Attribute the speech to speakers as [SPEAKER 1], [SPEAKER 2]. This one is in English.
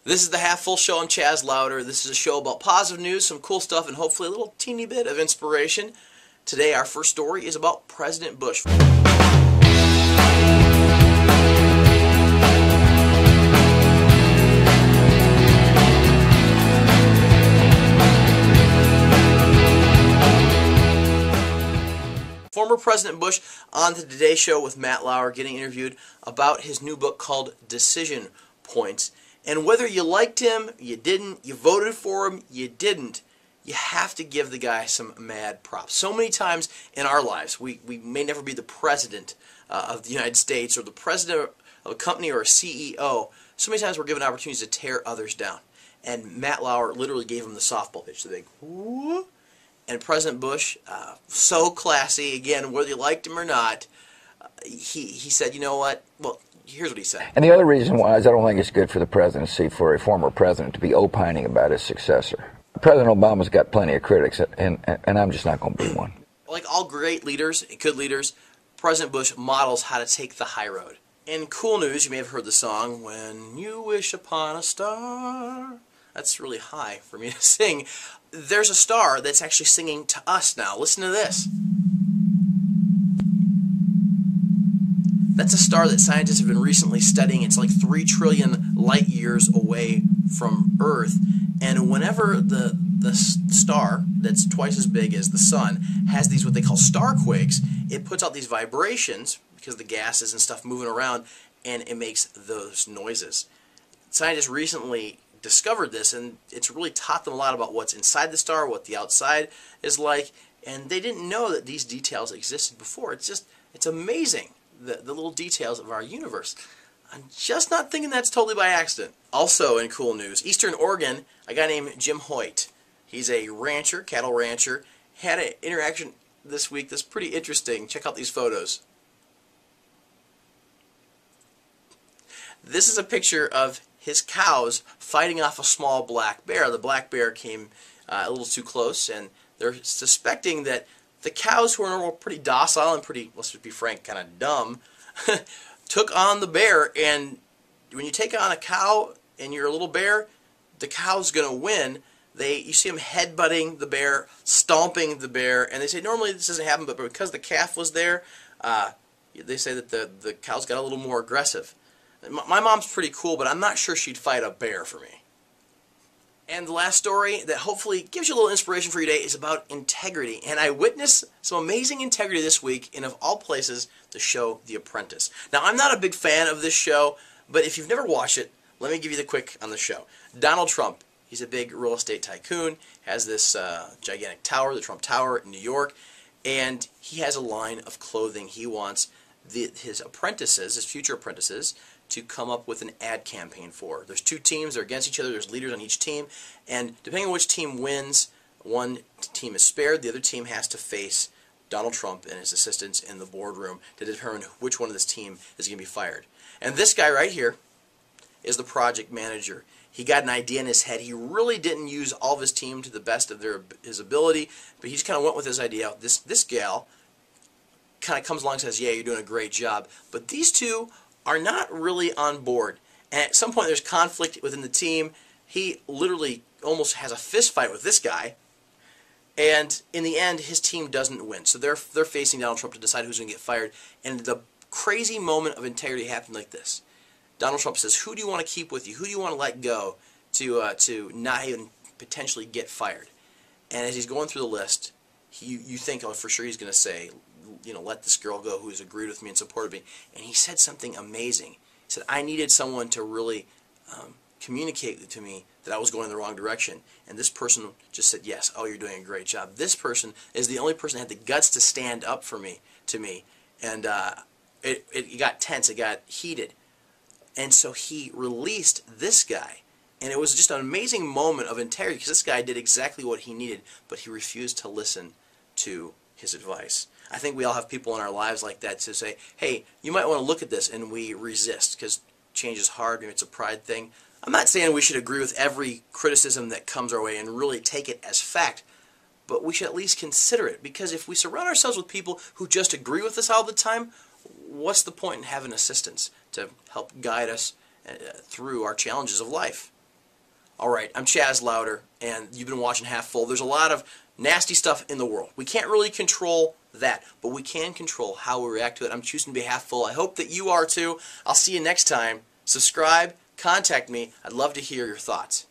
[SPEAKER 1] This is the Half Full Show. I'm Chaz Lowder. This is a show about positive news, some cool stuff, and hopefully a little teeny bit of inspiration. Today, our first story is about President Bush. Former President Bush on the Today Show with Matt Lauer getting interviewed about his new book called Decision Points. And whether you liked him, you didn't, you voted for him, you didn't, you have to give the guy some mad props. So many times in our lives, we may never be the president of the United States or the president of a company or a CEO. So many times we're given opportunities to tear others down. And Matt Lauer literally gave him the softball pitch, the big whoop. And President Bush, so classy, again, whether you liked him or not, he said, you know what, well, here's what he said.
[SPEAKER 2] And the other reason why is I don't think it's good for the presidency for a former president to be opining about his successor. President Obama's got plenty of critics, and I'm just not going to be one.
[SPEAKER 1] Like all great leaders, good leaders, President Bush models how to take the high road. In cool news, you may have heard the song, When You Wish Upon a Star. That's really high for me to sing. There's a star that's actually singing to us now. Listen to this. That's a star that scientists have been recently studying. It's like 3 trillion light years away from Earth. And whenever the star that's twice as big as the sun has these what they call star quakes, it puts out these vibrations because of the gases and stuff moving around, and it makes those noises. Scientists recently discovered this, and it's really taught them a lot about what's inside the star, what the outside is like, and they didn't know that these details existed before. It's amazing, the little details of our universe. I'm just not thinking that's totally by accident. Also in cool news, Eastern Oregon, a guy named Jim Hoyt. He's a rancher, cattle rancher, had an interaction this week that's pretty interesting. Check out these photos. This is a picture of his cows fighting off a small black bear. The black bear came a little too close, and they're suspecting that the cows, who are normally pretty docile and pretty, let's just be frank, kind of dumb, took on the bear. And when you take on a cow and you're a little bear, the cow's going to win. You see them headbutting the bear, stomping the bear, and they say normally this doesn't happen, but because the calf was there, they say that the cows got a little more aggressive. My mom's pretty cool, but I'm not sure she'd fight a bear for me. And the last story that hopefully gives you a little inspiration for your day is about integrity. And I witnessed some amazing integrity this week in, of all places, the show The Apprentice. Now, I'm not a big fan of this show, but if you've never watched it, let me give you the quick on the show. Donald Trump, he's a big real estate tycoon, has this gigantic tower, the Trump Tower in New York, and he has a line of clothing he wants his apprentices, his future apprentices, to come up with an ad campaign for. There's 2 teams, they're against each other, there's leaders on each team, and depending on which team wins, one team is spared, the other team has to face Donald Trump and his assistants in the boardroom to determine which one of this team is going to be fired. And this guy right here is the project manager. He got an idea in his head. He really didn't use all of his team to the best of his ability, but he just kind of went with his idea. This gal kind of comes along and says, yeah, you're doing a great job. But these two are not really on board. And at some point there's conflict within the team. He literally almost has a fist fight with this guy. And in the end, his team doesn't win. So they're facing Donald Trump to decide who's going to get fired. And the crazy moment of integrity happened like this. Donald Trump says, who do you want to keep with you? Who do you want to let go to not even potentially get fired? And as he's going through the list, you think, oh, for sure he's going to say, you know, let this girl go who's agreed with me and supported me. And he said something amazing. He said, I needed someone to really communicate to me that I was going in the wrong direction. And this person just said, yes, oh, you're doing a great job. This person is the only person that had the guts to stand up to me. And it got tense, it got heated. And so he released this guy. And it was just an amazing moment of integrity because this guy did exactly what he needed, but he refused to listen to his advice. I think we all have people in our lives like that to say, hey, you might want to look at this, and we resist because change is hard, maybe it's a pride thing. I'm not saying we should agree with every criticism that comes our way and really take it as fact, but we should at least consider it, because if we surround ourselves with people who just agree with us all the time, what's the point in having assistants to help guide us through our challenges of life? Alright, I'm Chaz Lowder, and you've been watching Half Full. There's a lot of nasty stuff in the world. We can't really control that, but we can control how we react to it. I'm choosing to be half full. I hope that you are too. I'll see you next time. Subscribe, contact me. I'd love to hear your thoughts.